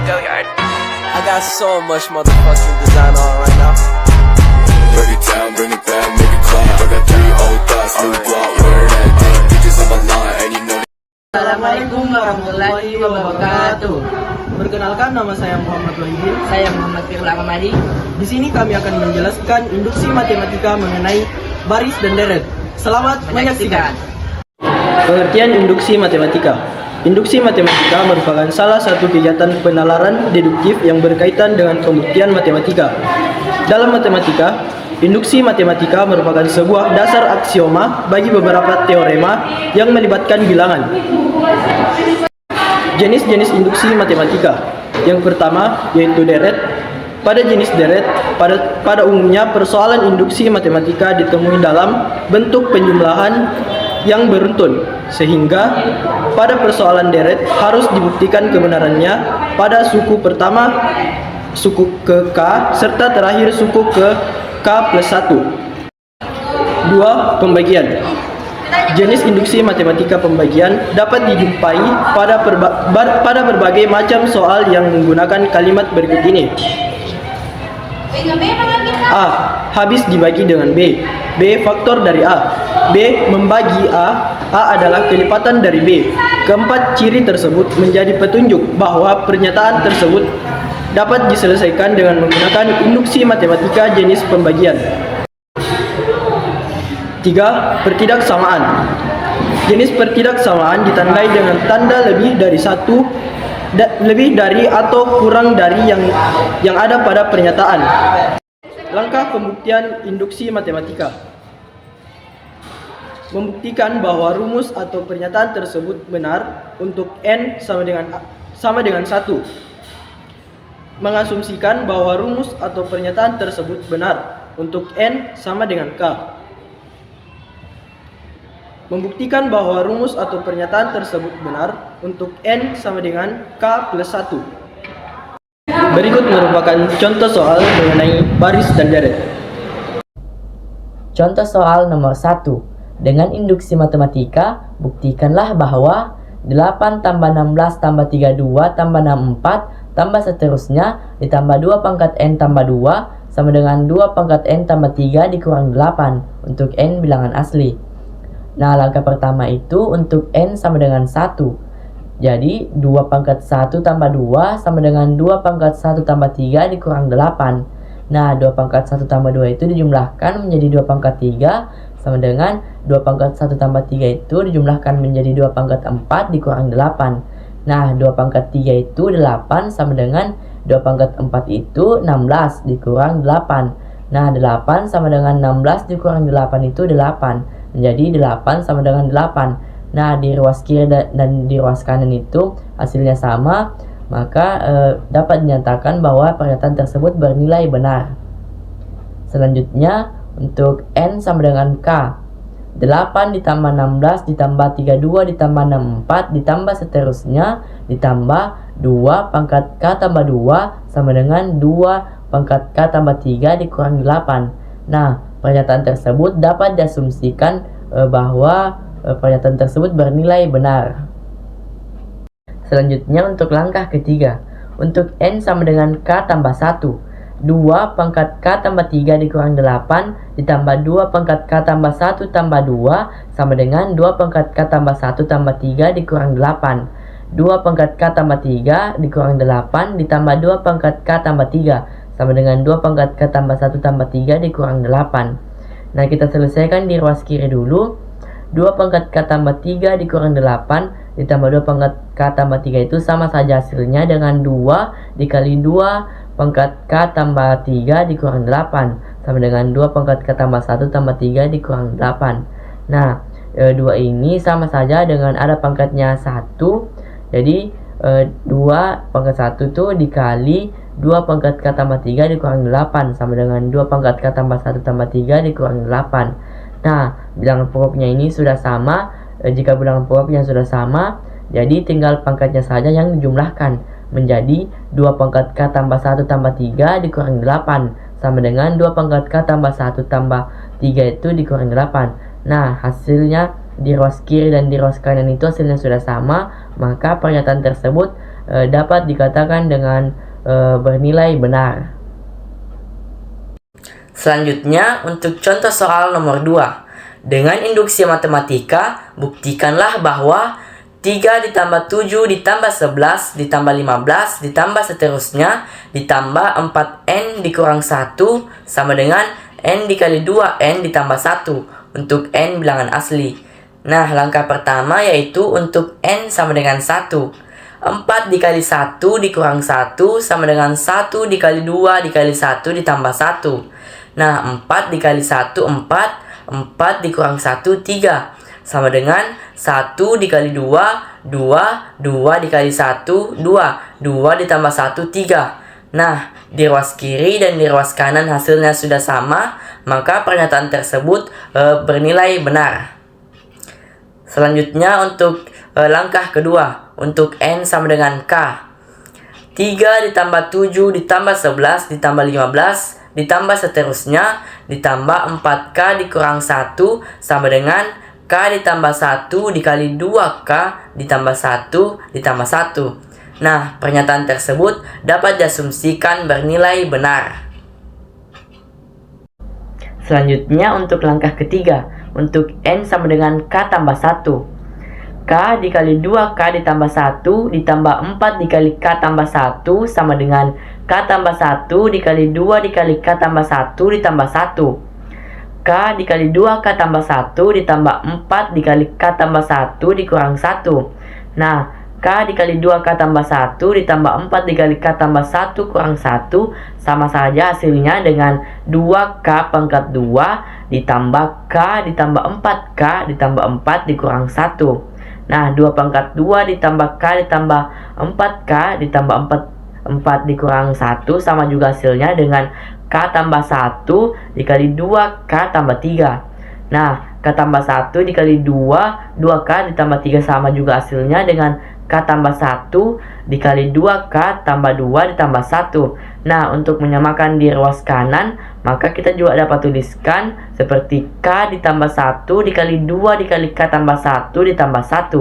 I got so much motherfucking design on right now. Break it down, bring it back, make it clap. I got 3 old thoughts, new block, where that thing. Bitches on my line, and you know. Assalamualaikum warahmatullahi wabarakatuh. Perkenalkan, nama saya Muhammad Wahidin. Saya Muhammad Firla Ramadi. Di sini kami akan menjelaskan induksi matematika mengenai baris dan deret. Selamat menyaksikan. Pengertian induksi matematika. Induksi matematika merupakan salah satu kegiatan penalaran deduktif yang berkaitan dengan pembuktian matematika. Dalam matematika, induksi matematika merupakan sebuah dasar aksioma bagi beberapa teorema yang melibatkan bilangan. Jenis-jenis induksi matematika. Yang pertama yaitu deret. Pada jenis deret, pada umumnya persoalan induksi matematika ditemui dalam bentuk penjumlahan yang beruntun, sehingga pada persoalan deret harus dibuktikan kebenarannya pada suku pertama, suku ke K, serta terakhir suku ke K plus 1. 2. Pembagian. Jenis induksi matematika pembagian dapat dijumpai pada berbagai macam soal yang menggunakan kalimat berikut ini. A. Habis dibagi dengan B. B. Faktor dari A. B. Membagi A. A adalah kelipatan dari B. Keempat ciri tersebut menjadi petunjuk bahwa pernyataan tersebut dapat diselesaikan dengan menggunakan induksi matematika jenis pembagian. 3. Pertidaksamaan. Jenis pertidaksamaan ditandai dengan tanda lebih dari atau kurang dari yang ada pada pernyataan. Langkah pembuktian induksi matematika. Membuktikan bahwa rumus atau pernyataan tersebut benar untuk n sama dengan 1. Mengasumsikan bahwa rumus atau pernyataan tersebut benar untuk n sama dengan k. Membuktikan bahwa rumus atau pernyataan tersebut benar untuk n sama dengan k plus 1. Berikut merupakan contoh soal mengenai baris dan deret. Contoh soal nomor 1. Dengan induksi matematika, buktikanlah bahwa 8 tambah 16 tambah 32 tambah 64 tambah seterusnya ditambah 2 pangkat n tambah 2 sama dengan 2 pangkat n tambah 3 dikurang 8 untuk n bilangan asli. Nah, langkah pertama itu untuk n sama dengan 1. Jadi, 2 pangkat 1 tambah 2 sama dengan 2 pangkat 1 tambah 3 dikurang 8. Nah, 2 pangkat 1 tambah 2 itu dijumlahkan menjadi 2 pangkat 3 sama dengan 2 pangkat 1 tambah 3 itu dijumlahkan menjadi 2 pangkat 4 dikurang 8. Nah, 2 pangkat 3 itu 8 sama dengan 2 pangkat 4 itu 16 dikurang 8. Nah, 8 sama dengan 16 dikurang 8 itu 8. Menjadi 8 sama dengan 8. Nah, di ruas kiri dan di ruas kanan itu hasilnya sama, maka dapat dinyatakan bahwa pernyataan tersebut bernilai benar. Selanjutnya, untuk n sama dengan k. 8 ditambah 16 ditambah 32 ditambah 64 ditambah seterusnya ditambah 2 pangkat k tambah 2 sama dengan 2 pangkat k tambah 3 dikurang 8. Nah, pernyataan tersebut dapat diasumsikan bahwa pernyataan tersebut bernilai benar. Selanjutnya untuk langkah ketiga. Untuk n sama dengan k tambah 1. 2 pangkat k tambah 3 dikurang 8 ditambah 2 pangkat k tambah 1 tambah 2 sama dengan 2 pangkat k tambah 1 tambah 3 dikurang 8. 2 pangkat k tambah 3 dikurang 8 ditambah 2 pangkat k tambah 3 sama dengan 2 pangkat k tambah 1 tambah 3 dikurang 8. Nah, kita selesaikan di ruas kiri dulu. 2 pangkat k tambah 3 dikurang 8 ditambah 2 pangkat k tambah 3 itu sama saja hasilnya dengan 2 dikali 2 pangkat k tambah 3 dikurang 8 sama dengan 2 pangkat k tambah 1 tambah 3 dikurang 8. Nah, 2 ini sama saja dengan ada pangkatnya 1. Jadi 2 pangkat 1 itu dikali 2 pangkat k tambah 3 dikurang 8 sama dengan 2 pangkat k tambah 1 tambah 3 dikurang 8. Nah, bilangan pokoknya ini sudah sama. Jika bilangan pokoknya sudah sama, jadi tinggal pangkatnya saja yang dijumlahkan menjadi 2 pangkat k tambah 1 tambah 3 dikurang 8 sama dengan 2 pangkat k tambah 1 tambah 3 itu dikurang 8. Nah, hasilnya di ruas kiri dan di ruas kanan itu hasilnya sudah sama, maka pernyataan tersebut dapat dikatakan dengan bernilai benar. Selanjutnya untuk contoh soal nomor 2. Dengan induksi matematika, buktikanlah bahwa 3 ditambah 7 ditambah 11 ditambah 15 ditambah seterusnya ditambah 4n dikurang 1 sama dengan n dikali 2n ditambah 1 untuk n bilangan asli. Nah, langkah pertama yaitu untuk n sama dengan 1. 4 dikali 1 dikurang 1 sama dengan 1 dikali 2 dikali 1 ditambah 1. Nah, 4 dikali 1 4, 4 dikurang 1 3. Sama dengan 1 dikali 2, 2 dikali 1, 2 ditambah 1, 3. Nah, di ruas kiri dan di ruas kanan hasilnya sudah sama, maka pernyataan tersebut bernilai benar. Selanjutnya untuk langkah kedua, untuk n sama dengan k. 3 ditambah 7 ditambah 11 ditambah 15 ditambah seterusnya ditambah 4k dikurang 1 sama dengan k ditambah 1 dikali 2k ditambah 1 ditambah 1. Nah, pernyataan tersebut dapat diasumsikan bernilai benar. Selanjutnya untuk langkah ketiga, untuk n sama dengan k tambah 1. K dikali 2k ditambah 1 ditambah 4 dikali k tambah 1 sama dengan k tambah 1 dikali 2 dikali k tambah 1 ditambah 1. K dikali 2K tambah 1 ditambah 4 dikali K tambah 1 dikurang 1. Nah, K dikali 2K tambah 1 ditambah 4 dikali K tambah 1 kurang 1 sama saja hasilnya dengan 2K pangkat 2 ditambah K ditambah 4K ditambah 4 dikurang 1. Nah, 2 pangkat 2 ditambah K ditambah 4K ditambah 4 dikurang 1 sama juga hasilnya dengan K tambah 1 dikali 2K tambah 3. Nah, K tambah 1 dikali 2K ditambah 3 sama juga hasilnya dengan K tambah 1 dikali 2K tambah 2 ditambah 1. Nah, untuk menyamakan di ruas kanan, maka kita juga dapat tuliskan seperti K ditambah 1 dikali 2 dikali K tambah 1 ditambah 1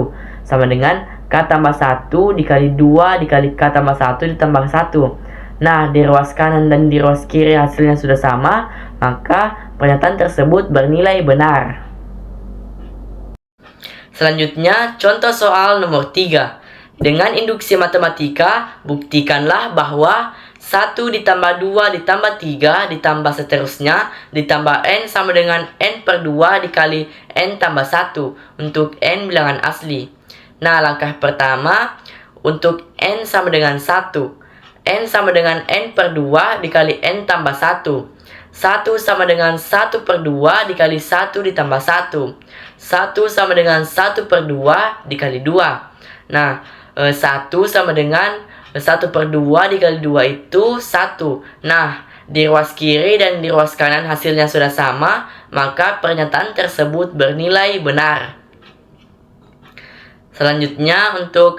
sama dengan K tambah 1 dikali 2 dikali K tambah 1 ditambah 1. Nah, di ruas kanan dan di ruas kiri hasilnya sudah sama, maka pernyataan tersebut bernilai benar. Selanjutnya, contoh soal nomor 3. Dengan induksi matematika, buktikanlah bahwa 1 ditambah 2 ditambah 3 ditambah seterusnya ditambah n sama dengan n per 2 dikali n tambah 1 untuk n bilangan asli. Nah, langkah pertama untuk n sama dengan 1. N sama dengan N per 2 dikali N tambah 1. 1 sama dengan 1 per 2 dikali 1 ditambah 1. 1 sama dengan 1 per 2 dikali 2. Nah, 1 sama dengan 1 per 2 dikali 2 itu 1. Nah, di ruas kiri dan di ruas kanan hasilnya sudah sama, maka pernyataan tersebut bernilai benar. Selanjutnya untuk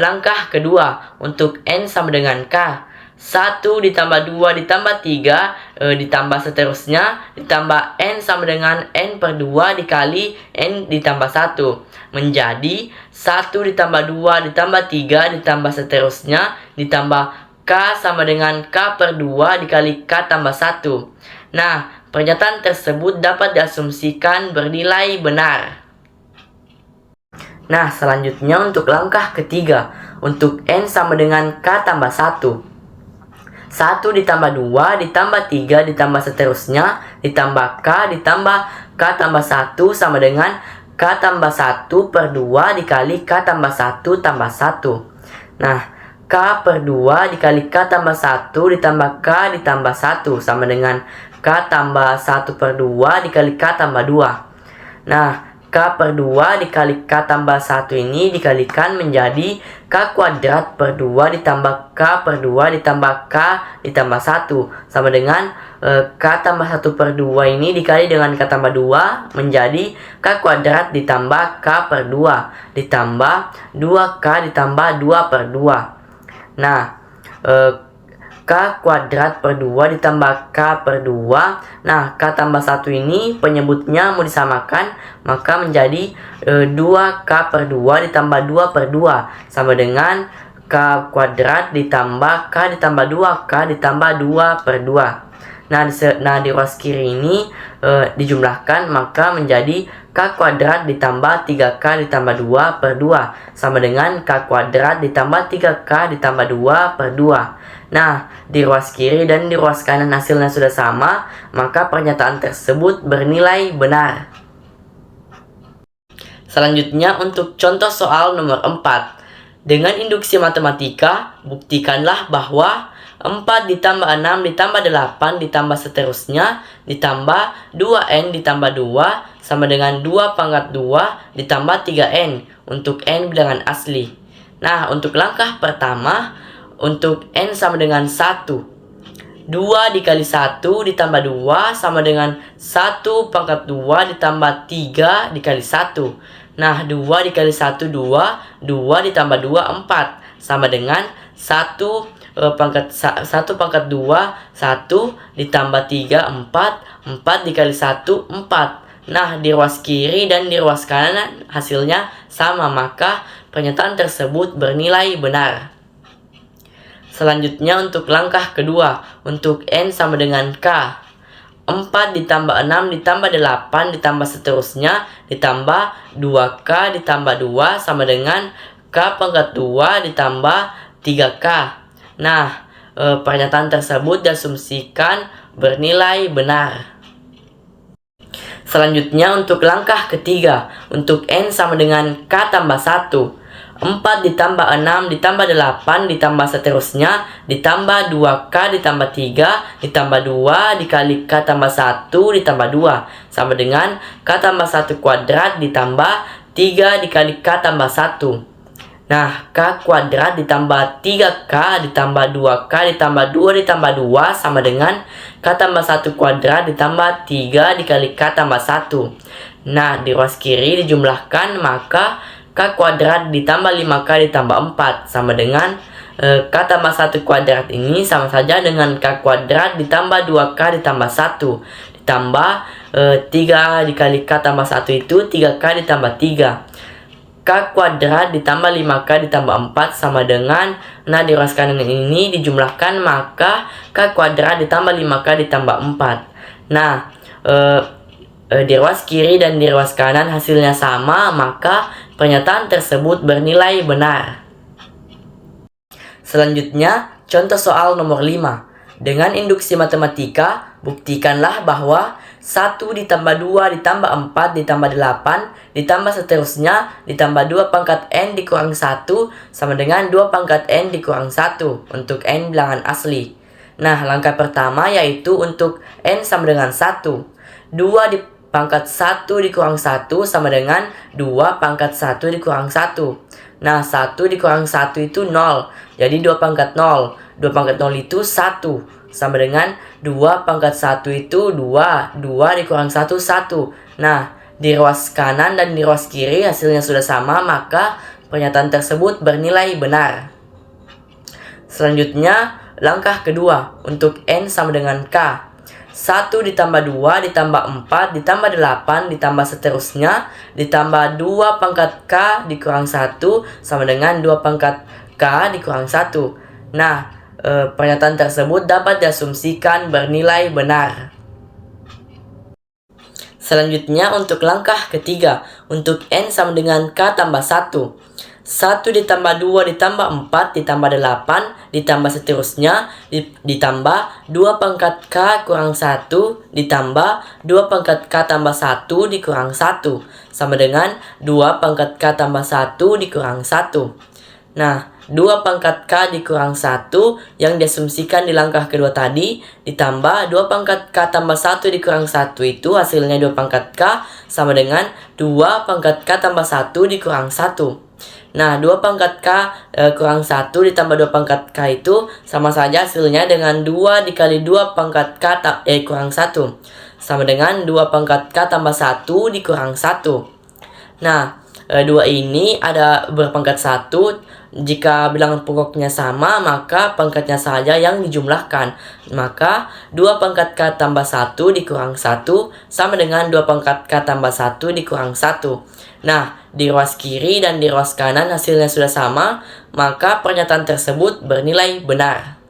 langkah kedua, untuk n sama dengan k. 1 ditambah 2 ditambah 3 ditambah seterusnya ditambah n sama dengan n per 2 dikali n ditambah 1 menjadi 1 ditambah 2 ditambah 3 ditambah seterusnya ditambah k sama dengan k per 2 dikali k tambah 1. Nah, pernyataan tersebut dapat diasumsikan bernilai benar. Nah, selanjutnya untuk langkah ketiga, untuk n sama dengan k tambah 1. 1 ditambah 2 ditambah 3 ditambah seterusnya ditambah k ditambah k tambah 1 sama dengan k tambah 1 per 2 dikali k tambah 1 tambah 1. Nah, k per 2 dikali k tambah 1 ditambah k ditambah 1 sama dengan k tambah 1 per 2 dikali k tambah 2. Nah, k per 2 dikali k tambah 1 ini dikalikan menjadi k kuadrat per 2 ditambah k per 2 ditambah k ditambah 1 sama dengan k tambah 1 per 2 ini dikali dengan k tambah 2 menjadi k kuadrat ditambah k per 2 ditambah 2k ditambah 2 per 2. Nah, k kuadrat per 2 ditambah k per 2. Nah, k tambah 1 ini penyebutnya mau disamakan, maka menjadi 2k per 2 ditambah 2 per 2 sama dengan k K kuadrat ditambah K ditambah 2K ditambah 2 per 2. Nah, di ruas kiri ini dijumlahkan, maka menjadi K kuadrat ditambah 3K ditambah 2 per 2 sama dengan K kuadrat ditambah 3K ditambah 2 per 2. Nah, di ruas kiri dan di ruas kanan hasilnya sudah sama, maka pernyataan tersebut bernilai benar. Selanjutnya untuk contoh soal nomor 4. Dengan induksi matematika, buktikanlah bahwa 4 ditambah 6 ditambah 8 ditambah seterusnya ditambah 2n ditambah 2 sama dengan 2 pangkat 2 ditambah 3n untuk n bilangan asli. Nah, untuk langkah pertama, untuk n sama dengan 1. 2 dikali 1 ditambah 2 sama dengan 1 pangkat 2 ditambah 3 dikali 1. Nah, 2 dikali 1 2, 2 ditambah 2 4 sama dengan 1 pangkat 2 1 ditambah 3 4 4 dikali 1 4. Nah, di ruas kiri dan di ruas kanan hasilnya sama, maka pernyataan tersebut bernilai benar. Selanjutnya untuk langkah kedua, untuk n sama dengan k. 4 ditambah 6 ditambah 8 ditambah seterusnya ditambah 2k ditambah 2 sama dengan k pangkat 2 ditambah 3k. Nah, pernyataan tersebut diasumsikan bernilai benar. Selanjutnya untuk langkah ketiga, untuk n sama dengan k tambah 1. 4 ditambah 6 ditambah 8 ditambah seterusnya ditambah 2k ditambah 3 ditambah 2 dikali k tambah 1 ditambah 2 sama dengan k tambah 1 kuadrat ditambah 3 dikali k tambah 1. Nah, k kuadrat ditambah 3k ditambah 2k ditambah 2 ditambah 2 sama dengan k tambah 1 kuadrat ditambah 3 dikali k tambah 1. Nah, di ruas kiri dijumlahkan, maka k kuadrat ditambah 5k ditambah 4 sama dengan k tambah 1 kuadrat ini sama saja dengan k kuadrat ditambah 2k ditambah 1 ditambah 3 dikali k tambah 1 itu 3k ditambah 3. K kuadrat ditambah 5k ditambah 4 sama dengan, nah di ruas kanan ini dijumlahkan, maka k kuadrat ditambah 5k ditambah 4. Nah, di ruas kiri dan di ruas kanan hasilnya sama, maka pernyataan tersebut bernilai benar. Selanjutnya, contoh soal nomor 5. Dengan induksi matematika, buktikanlah bahwa 1 ditambah 2 ditambah 4 ditambah 8 ditambah seterusnya ditambah 2 pangkat n dikurang 1 sama dengan 2 pangkat n dikurang 1 untuk n bilangan asli. Nah, langkah pertama yaitu untuk n sama dengan 1. 2 di pangkat 1 dikurang 1 sama dengan 2 pangkat 1 dikurang 1. Nah, 1 dikurang 1 itu 0. Jadi 2 pangkat 0. 2 pangkat 0 itu 1. Sama dengan 2 pangkat 1 itu 2. 2 dikurang 1, 1. Nah, di ruas kanan dan di ruas kiri hasilnya sudah sama, maka pernyataan tersebut bernilai benar. Selanjutnya, langkah kedua, untuk n sama dengan k. 1 ditambah 2 ditambah 4 ditambah 8 ditambah seterusnya ditambah 2 pangkat k dikurang 1 sama dengan 2 pangkat k dikurang 1. Nah, pernyataan tersebut dapat diasumsikan bernilai benar. Selanjutnya untuk langkah ketiga, untuk n sama dengan k tambah 1. 1 ditambah 2 ditambah 4 ditambah 8 ditambah seterusnya ditambah 2 pangkat k kurang 1 ditambah 2 pangkat k tambah 1 dikurang 1 sama dengan 2 pangkat k tambah 1 dikurang 1. Nah, 2 pangkat k dikurang 1 yang diasumsikan di langkah kedua tadi ditambah 2 pangkat k tambah 1 dikurang 1 itu hasilnya 2 pangkat k sama dengan 2 pangkat k tambah 1 dikurang 1. Nah, 2 pangkat k kurang 1 ditambah 2 pangkat k itu sama saja hasilnya dengan 2 dikali 2 pangkat k kurang 1 sama dengan 2 pangkat k tambah 1 dikurang 1. Nah, dua ini ada berpangkat 1. Jika bilangan pokoknya sama, maka pangkatnya saja yang dijumlahkan. Maka 2 pangkat K tambah 1 dikurang 1 sama dengan 2 pangkat K tambah 1 dikurang 1. Nah, di ruas kiri dan di ruas kanan hasilnya sudah sama, maka pernyataan tersebut bernilai benar.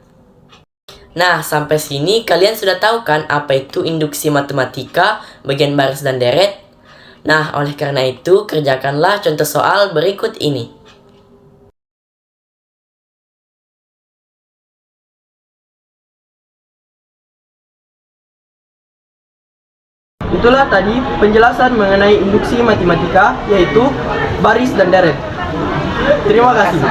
Nah, sampai sini kalian sudah tahu kan apa itu induksi matematika, bagian baris dan deret? Nah, oleh karena itu, kerjakanlah contoh soal berikut ini. Itulah tadi penjelasan mengenai induksi matematika, yaitu baris dan deret. Terima kasih.